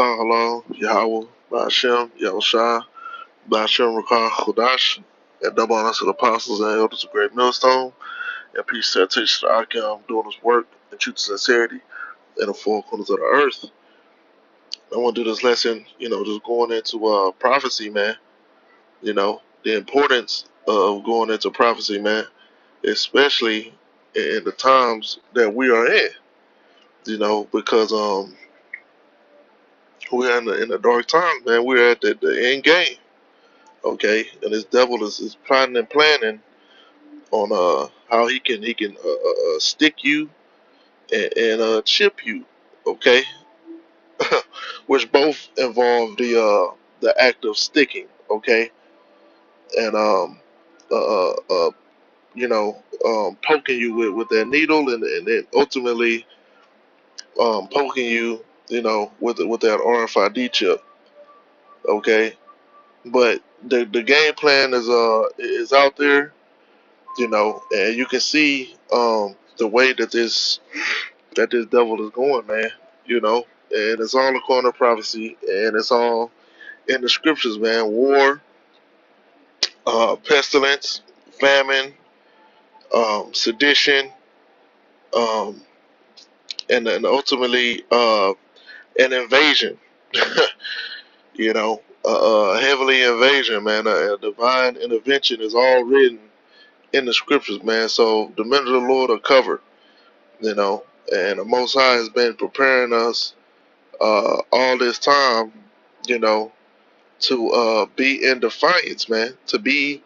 Halal, Yahweh, Ba'ashem, Yahushua, Ba'ashem Rakah Kodash, and double honors to the apostles and elders of Great Millstone, and peace to our teacher Akim doing his work in truth and sincerity in the four corners of the earth. I want to do this lesson, just going into prophecy, man. The importance of going into prophecy, man, especially in the times that we are in, because we are in the dark times, man. We're at the end game. Okay, and this devil is plotting and planning on how he can stick you and chip you. Okay, which both involve the act of sticking. Okay, and poking you with that needle, and then ultimately poking you, with that RFID chip. Okay, but the game plan is out there, and you can see the way that this devil is going, man, and it's all according to prophecy, and it's all in the scriptures, man. War, pestilence, famine, sedition, um, and ultimately an invasion, heavily invasion, man. A divine intervention is all written in the scriptures, man. So the men of the Lord are covered, and the Most High has been preparing us all this time, you know, to be in defiance, man. To be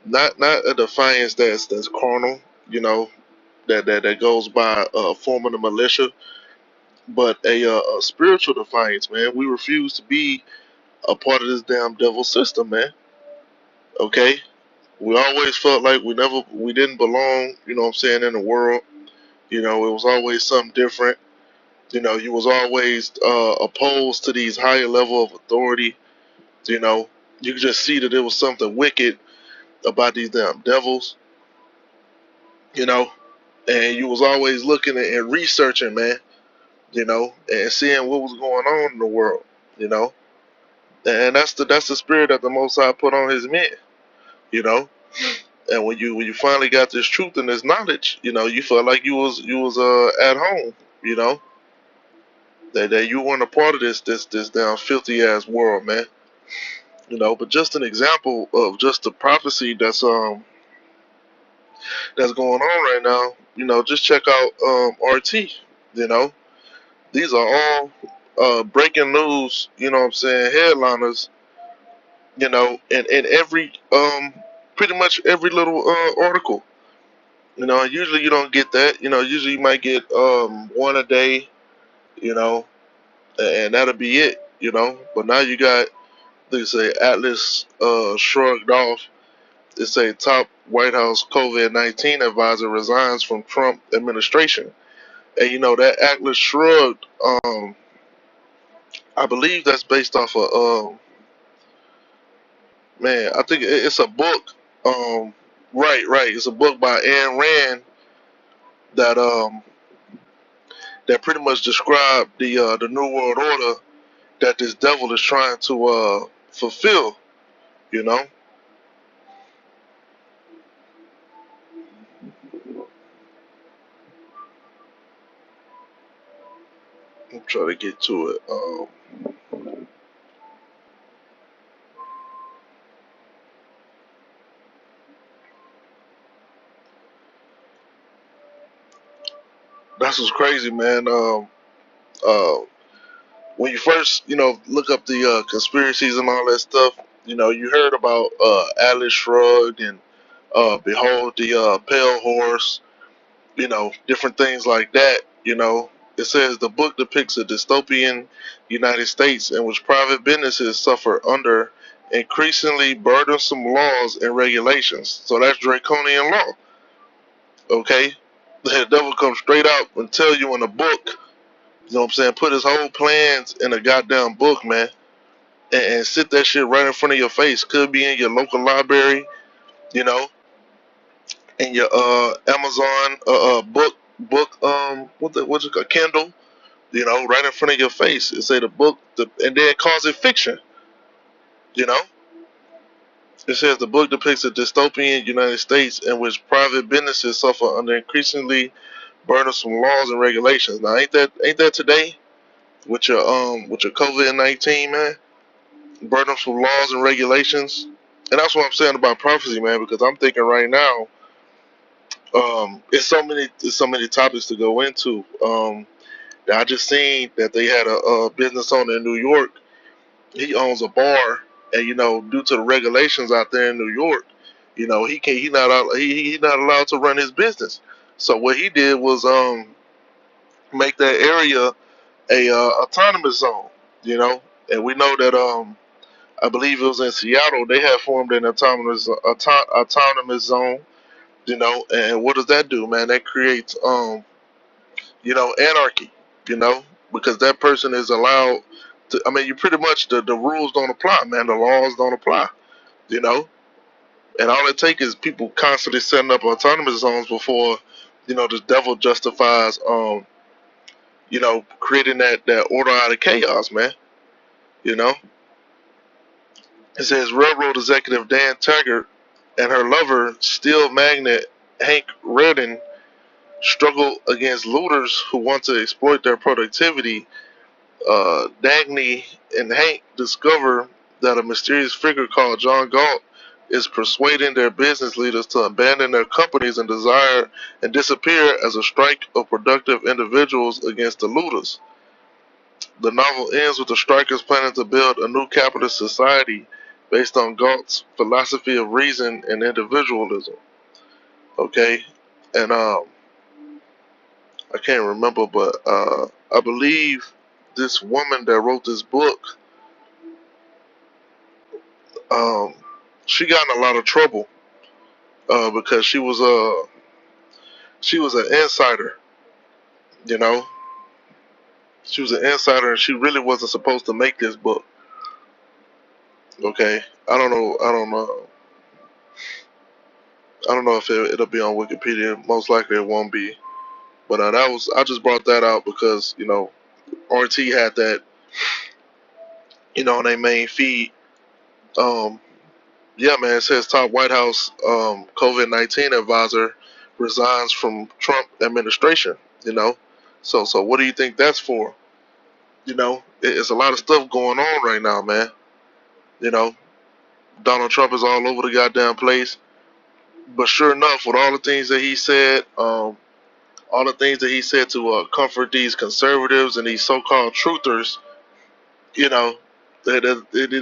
not a defiance that's carnal, that goes by forming a militia, but a spiritual defiance, man. We refuse to be a part of this damn devil system, man. Okay, we always felt like we didn't belong, what I'm saying, in the world. It was always something different. You was always opposed to these higher level of authority. You know, you could just see that there was something wicked about these damn devils. You know, and you was always looking and researching, man. And seeing what was going on in the world. You know, and that's the spirit that the Most High put on His men. You know, and when you finally got this truth and this knowledge, you felt like you was at home. You know, that you weren't a part of this damn filthy ass world, man. But just an example of just the prophecy that's going on right now. Just check out RT. You know, these are all breaking news. You know what I'm saying? Headliners. In every pretty much every little article. Usually you don't get that. Usually you might get one a day. You know, and that'll be it. But now you got, they say, Atlas shrugged off. They say top White House COVID-19 advisor resigns from Trump administration. And that Atlas shrugged. I believe that's based off of man. I think it's a book. Right. It's a book by Ayn Rand that that pretty much described the New World Order that this devil is trying to fulfill. You know. I'm trying to get to it. That's what's crazy, man. Uh, when you first, look up the conspiracies and all that stuff, you heard about Atlas Shrugged and Behold the Pale Horse, different things like that. It says the book depicts a dystopian United States in which private businesses suffer under increasingly burdensome laws and regulations. So that's draconian law. Okay, the devil comes straight out and tell you in a book. You know what I'm saying? Put his whole plans in a goddamn book, man, and sit that shit right in front of your face. Could be in your local library, you know, in your Amazon book what's it called, Kindle, right in front of your face. It say the book, and then calls it fiction. You know, it says the book depicts a dystopian United States in which private businesses suffer under increasingly burdensome laws and regulations. Now, ain't that today with your COVID-19, man? Burdensome laws and regulations, and that's what I'm saying about prophecy, man. Because I'm thinking right now, it's so many topics to go into. I just seen that they had a business owner in New York. He owns a bar, and due to the regulations out there in New York, he not allowed to run his business. So what he did was make that area a autonomous zone. You know, and we know that I believe it was in Seattle. They had formed an autonomous zone. And what does that do, man? That creates anarchy. You know, because that person is allowed to. I mean, you pretty much the rules don't apply, man. The laws don't apply. You know, and all it takes is people constantly setting up autonomous zones before the devil justifies creating that order out of chaos, man. You know, it says railroad executive Dan Taggart and her lover, steel magnate Hank Redding, struggle against looters who want to exploit their productivity. Dagny and Hank discover that a mysterious figure called John Galt is persuading their business leaders to abandon their companies and desire and disappear as a strike of productive individuals against the looters. The novel ends with the strikers planning to build a new capitalist society based on Galt's philosophy of reason and individualism. Okay, and I can't remember, but I believe this woman that wrote this book, um, she got in a lot of trouble because she was an insider. You know, she was an insider, and she really wasn't supposed to make this book. Okay, I don't know. I don't know if it'll be on Wikipedia. Most likely it won't be. But I just brought that out because RT had that on their main feed. Um, yeah, man, it says top White House COVID-19 advisor resigns from Trump administration. You know, so what do you think that's for? It's a lot of stuff going on right now, man. You know, Donald Trump is all over the goddamn place. But sure enough, with all the things that he said, all the things that he said to comfort these conservatives and these so-called truthers, you know, that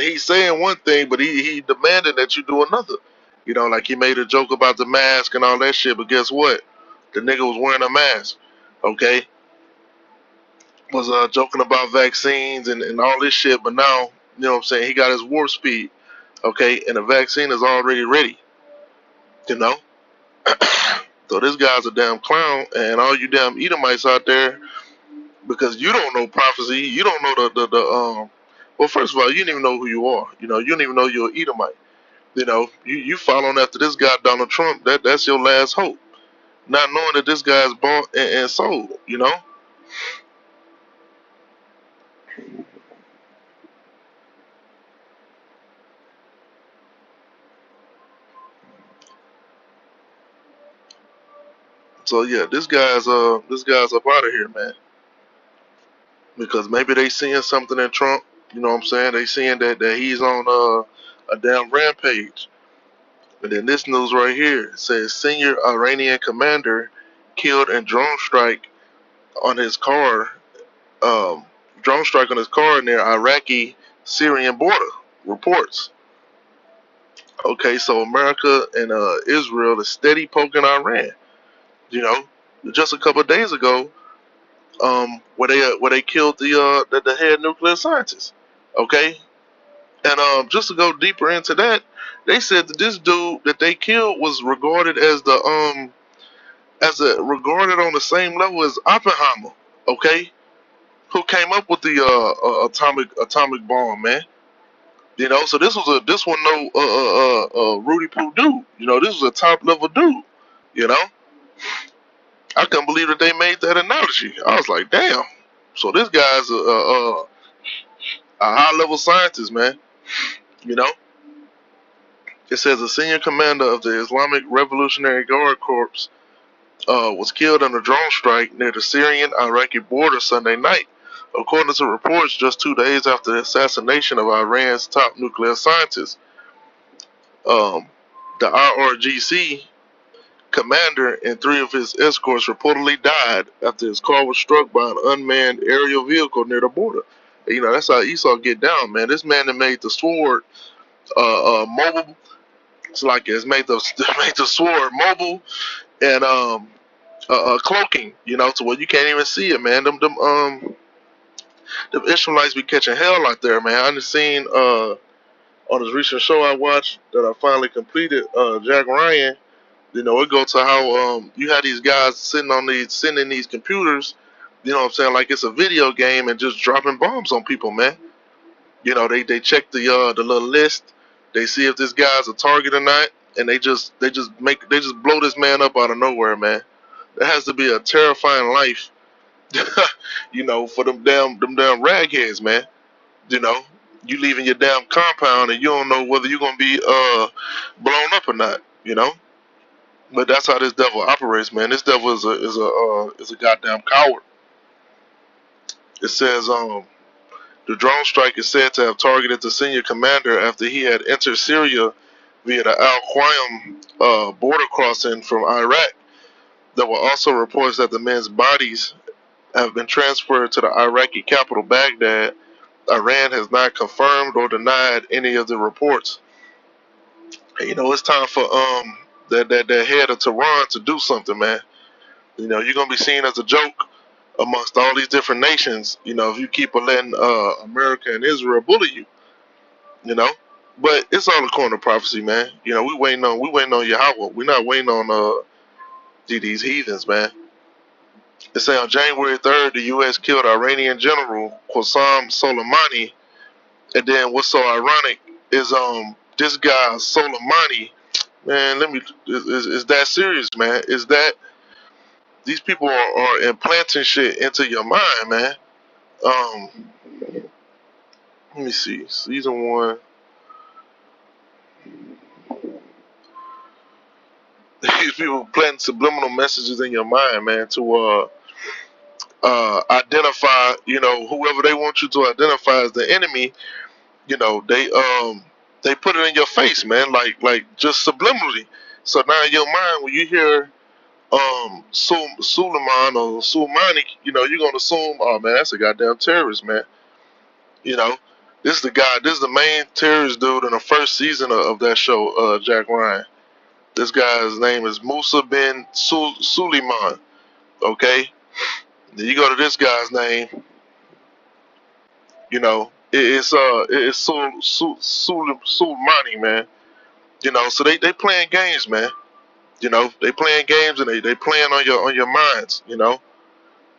he's saying one thing, but he demanded that you do another. Like he made a joke about the mask and all that shit, but guess what? The nigga was wearing a mask, okay? Was joking about vaccines and all this shit, but now, you know what I'm saying, he got his warp speed, okay? And the vaccine is already ready, you know? So this guy's a damn clown, and all you damn Edomites out there, because you don't know prophecy, you don't know well, first of all, you don't even know who you are. You don't even know you're an Edomite. You following after this guy Donald Trump. That's your last hope. Not knowing that this guy is bought and sold. So yeah, this guy's up out of here, man. Because maybe they seeing something in Trump. You know what I'm saying? They seeing that he's on a damn rampage. And then this news right here says senior Iranian commander killed in on his car. Um, drone strike on his car near Iraqi-Syrian border. Reports. Okay, so America and Israel is steady poking Iran. You know, just a couple of days ago, where they killed the head nuclear scientist. Okay, and just to go deeper into that, they said that this dude that they killed was regarded as regarded on the same level as Oppenheimer. Okay, who came up with the atomic bomb, man? So this one no Rudy Poo dude. This was a top level dude. You know, I couldn't believe that they made that analogy. I was like, damn. So this guy's a high level scientist, man. You know, it says a senior commander of the Islamic Revolutionary Guard Corps was killed in a drone strike near the Syrian-Iraqi border Sunday night, according to reports just 2 days after the assassination of Iran's top nuclear scientist. Um, the IRGC commander and three of his escorts reportedly died after his car was struck by an unmanned aerial vehicle near the border. You know, that's how Esau get down, man. This man that made the sword mobile. It's like it's made the made the sword mobile and cloaking, you know, to where you can't even see it, man. Them Israelites be catching hell out there, man. I just seen on this recent show I watched that I finally completed, Jack Ryan. You know, it goes to how you have these guys sending these computers, you know what I'm saying, like it's a video game and just dropping bombs on people, man. You know, they check the little list, they see if this guy's a target or not, and they just blow this man up out of nowhere, man. That has to be a terrifying life, you know, for them damn ragheads, man. You know, you leaving your damn compound and you don't know whether you're gonna be blown up or not, you know. But that's how this devil operates, man. This devil is a goddamn coward. It says the drone strike is said to have targeted the senior commander after he had entered Syria via the Al Qaim border crossing from Iraq. There were also reports that the men's bodies have been transferred to the Iraqi capital, Baghdad. Iran has not confirmed or denied any of the reports. And, you know, it's time for that head of Tehran to do something, man. You know, you're gonna be seen as a joke amongst all these different nations. You know, if you keep letting America and Israel bully you, you know. But it's all according to prophecy, man. You know, we waiting on Yahweh. We're not waiting on these heathens, man. They say on January 3rd, the U.S. killed Iranian General Qasem Soleimani. And then what's so ironic is this guy Soleimani, man. Is that serious, man? Is that these people are implanting shit into your mind, man? Um, let me see. Season one. These people planting subliminal messages in your mind, man, to identify, you know, whoever they want you to identify as the enemy. You know, they put it in your face, man, like just subliminally. So now in your mind, when you hear Suleiman or Sulmani, you know, you're gonna assume, oh man, that's a goddamn terrorist, man. You know, this is the main terrorist dude in the first season of that show, Jack Ryan. This guy's name is Musa bin Suleiman. Okay, then you go to this guy's name. You know, it's Suleimani, man. You know, so they playing games, man. You know, they playing games and they playing on your minds. You know,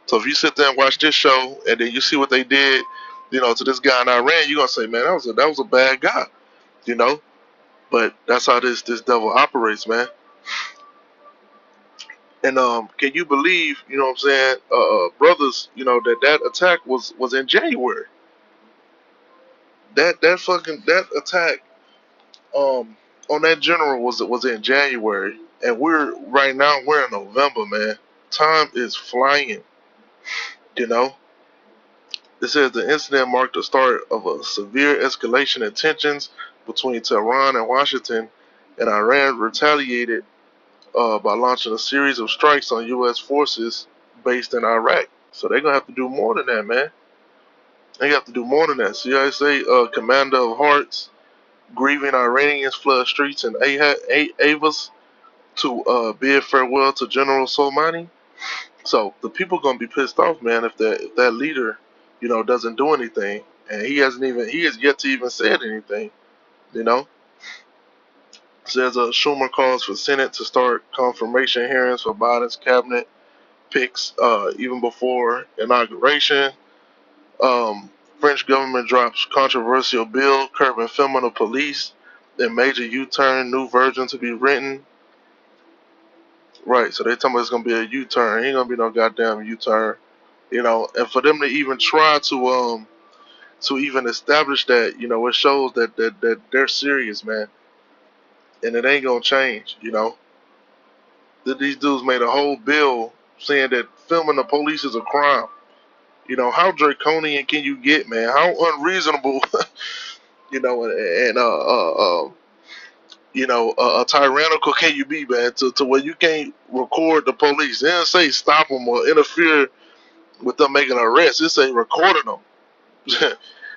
so if you sit there and watch this show and then you see what they did, you know, to this guy in Iran, you're gonna say, man, that was a bad guy. You know, but that's how this devil operates, man. And can you believe, you know what I'm saying, brothers, you know, that attack was in January. That attack on that general was in January, and we're in November, man. Time is flying, you know. It says the incident marked the start of a severe escalation in tensions between Tehran and Washington, and Iran retaliated by launching a series of strikes on U.S. forces based in Iraq. So they're gonna have to do more than that, man. They have to do more than that. See how I say, Commander of Hearts, grieving Iranians flood streets in Avas to bid farewell to General Soleimani. So the people gonna be pissed off, man, if that leader, you know, doesn't do anything, and he has yet to even said anything, you know. Says Schumer calls for Senate to start confirmation hearings for Biden's cabinet picks even before inauguration. French government drops controversial bill curbing criminal police. Then major U-turn, new version to be written. Right, so they talking about it's gonna be a U-turn. Ain't gonna be no goddamn U-turn. And for them to even try to even establish that, it shows that they're serious, man, and it ain't gonna change. That these dudes made a whole bill saying that filming the police is a crime. How draconian can you get, man? How unreasonable, and tyrannical can you be, man, to where you can't record the police? They don't say stop them or interfere with them making an arrest. It say recording them.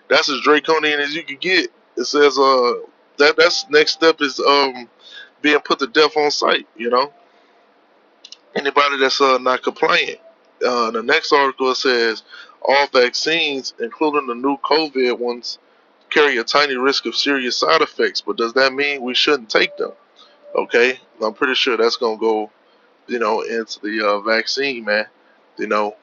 That's as draconian as you can get. It says that's next step is being put to death on sight. Anybody that's not compliant. The next article says all vaccines, including the new COVID ones, carry a tiny risk of serious side effects. But does that mean we shouldn't take them? Okay, I'm pretty sure that's gonna go, into the vaccine, man. You know,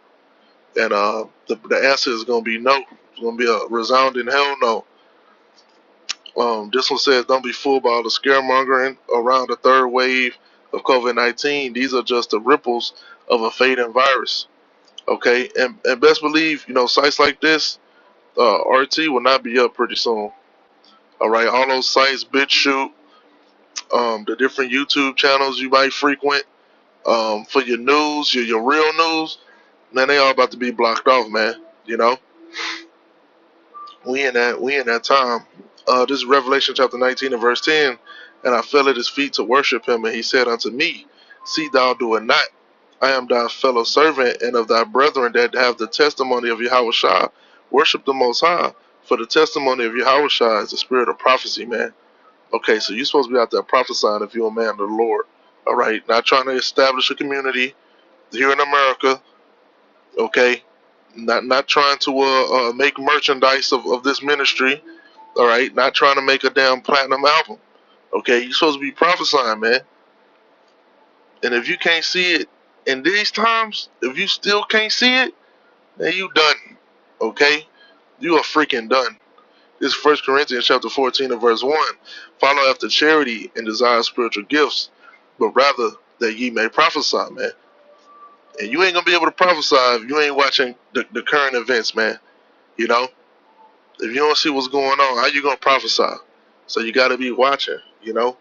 and the answer is gonna be no. It's gonna be a resounding hell no. This one says, don't be fooled by all the scaremongering around the third wave of COVID-19. These are just the ripples of a fading virus. Okay, and best believe, sites like this, RT will not be up pretty soon. All right, all those sites, BitChute, the different YouTube channels you might frequent, for your news, your real news, man, they all about to be blocked off, man. You know, we in that time. This is Revelation chapter 19 and verse 10. And I fell at his feet to worship him, and he said unto me, see thou do it not. I am thy fellow servant and of thy brethren that have the testimony of Yahushua. Worship the Most High, for the testimony of Yahushua is the spirit of prophecy, man. Okay, so you're supposed to be out there prophesying if you're a man of the Lord. All right, not trying to establish a community here in America. Okay, not trying to make merchandise of this ministry. All right, not trying to make a damn platinum album. Okay, you're supposed to be prophesying, man. And if you can't see it in these times, if you still can't see it, then you done. Okay, you are freaking done. This is 1 Corinthians chapter 14 and verse 1. Follow after charity and desire spiritual gifts, but rather that ye may prophesy, man. And you ain't gonna be able to prophesy if you ain't watching the current events, man. You know, if you don't see what's going on, how you gonna prophesy? So you gotta be watching, and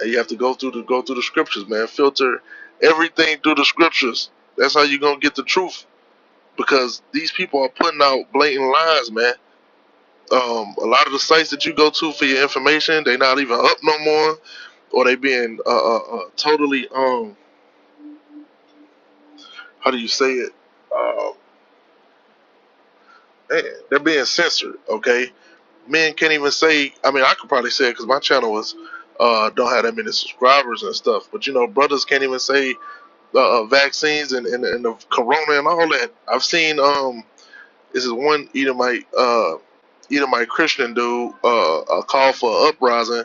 you have to go through the scriptures, man. Filter everything through the scriptures. That's how you gonna get the truth. Because these people are putting out blatant lies, man. A lot of the sites that you go to for your information, they not even up no more, or they being totally how do you say it? Uh, Man, they're being censored. Okay, men can't even say. I mean, I could probably say it because my channel was don't have that many subscribers and stuff. But brothers can't even say vaccines and the corona and all that. I've seen this is one Edomite Christian dude a call for uprising.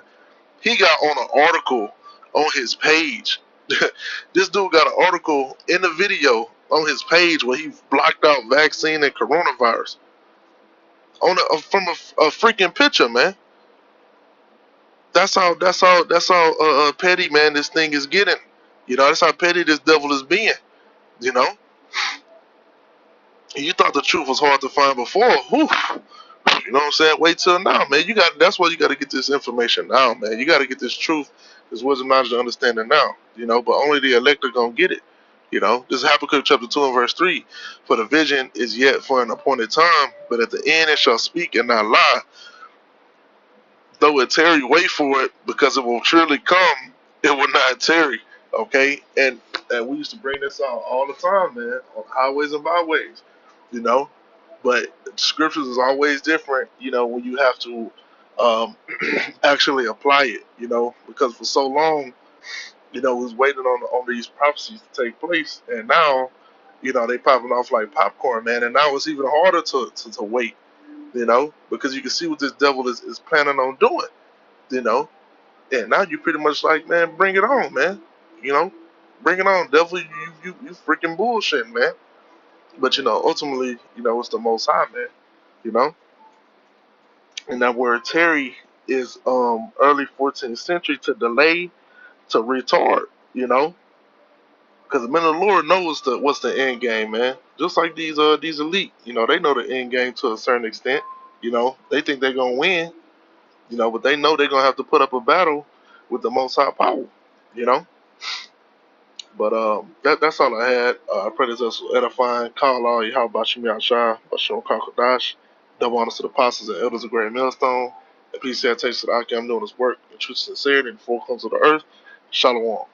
He got on an article on his page. This dude got an article in the video on his page where he blocked out vaccine and coronavirus on from a freaking picture, man. That's how petty, man, this thing is getting. That's how petty this devil is being. You know, you thought the truth was hard to find before. Whew. You know what I'm saying? Wait till now, man. That's why you got to get this information now, man. You got to get this truth, this wisdom, knowledge, and understanding now. But only the elect are gonna get it. This is Habakkuk chapter 2 and verse 3. For the vision is yet for an appointed time, but at the end it shall speak and not lie. Though it tarry, wait for it, because it will surely come. It will not tarry. Okay, and we used to bring this out all the time, man, on highways and byways. You know, but scriptures is always different. When you have to actually apply it. Because for so long, we was waiting on these prophecies to take place, and now, they popping off like popcorn, man. And now it's even harder to wait. Because you can see what this devil is planning on doing. You know, and now you pretty much like, man, bring it on, man. Bring it on, devil. You freaking bullshit, man. But ultimately, it's the Most High, man. You know, and that word Terry is early 14th century, to delay, to retard. Because the men of the Lord knows what's the end game, man. Just like these elite, they know the end game to a certain extent. They think they're gonna win, but they know they're gonna have to put up a battle with the Most High power, you know. But that's all I had. I pray this was edifying. Call all you. How about you, Shah? Bashir Kakadash. Double honors to the apostles and elders of Great Millstone. And peace and salutation to the Aki. I'm doing this work in truth and sincerity and the four corners of the earth. Shalom.